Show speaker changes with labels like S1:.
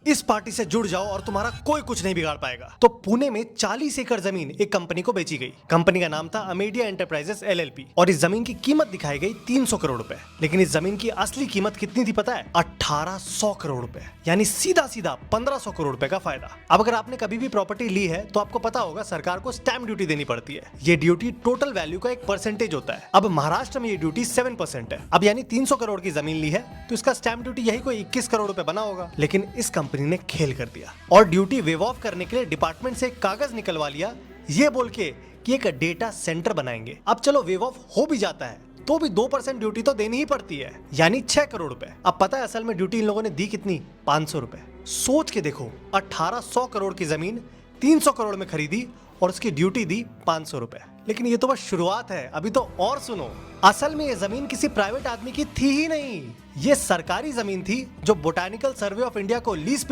S1: इस पार्टी से जुड़ जाओ और तुम्हारा कोई कुछ नहीं बिगाड़ पाएगा। तो पुणे में 40 एकड़ जमीन एक कंपनी को बेची गई। कंपनी का नाम था अमेडिया एंटरप्राइजेस एलएलपी और इस जमीन की कीमत दिखाई गई 300 करोड़ रुपए। लेकिन इस जमीन की असली कीमत कितनी थी पता है? 1800 करोड़ रुपए, यानी सीधा सीधा 1500 करोड़ रुपए का फायदा। अब अगर आपने कभी भी प्रॉपर्टी ली है तो आपको पता होगा सरकार को स्टैंप ड्यूटी देनी पड़ती है। ये ड्यूटी टोटल वैल्यू का एक परसेंटेज होता है। अब महाराष्ट्र में ये ड्यूटी 7% है। अब यानी 300 करोड़ की जमीन ली है तो इसका स्टैंप ड्यूटी यही कोई 21 करोड़ रुपए बना होगा। लेकिन इस कंपनी ने खेल कर दिया और ड्यूटी वेव ऑफ करने के लिए डिपार्टमेंट से एक कागज निकलवा लिया, ये बोल के कि एक डेटा सेंटर बनाएंगे। अब चलो वेव ऑफ हो भी जाता है तो भी 2% ड्यूटी तो देनी ही पड़ती है, यानी 6 करोड़ रुपए। अब पता है असल में ड्यूटी इन लोगों ने दी कितनी? 500 रुपए। सोच के देखो, 1800 करोड़ की जमीन 300 करोड़ में खरीदी और उसकी ड्यूटी दी 500 रुपए। लेकिन ये तो बस शुरुआत है, अभी तो और सुनो। असल में ये जमीन किसी प्राइवेट आदमी की थी ही नहीं, ये सरकारी जमीन थी जो बोटानिकल सर्वे ऑफ इंडिया को लीज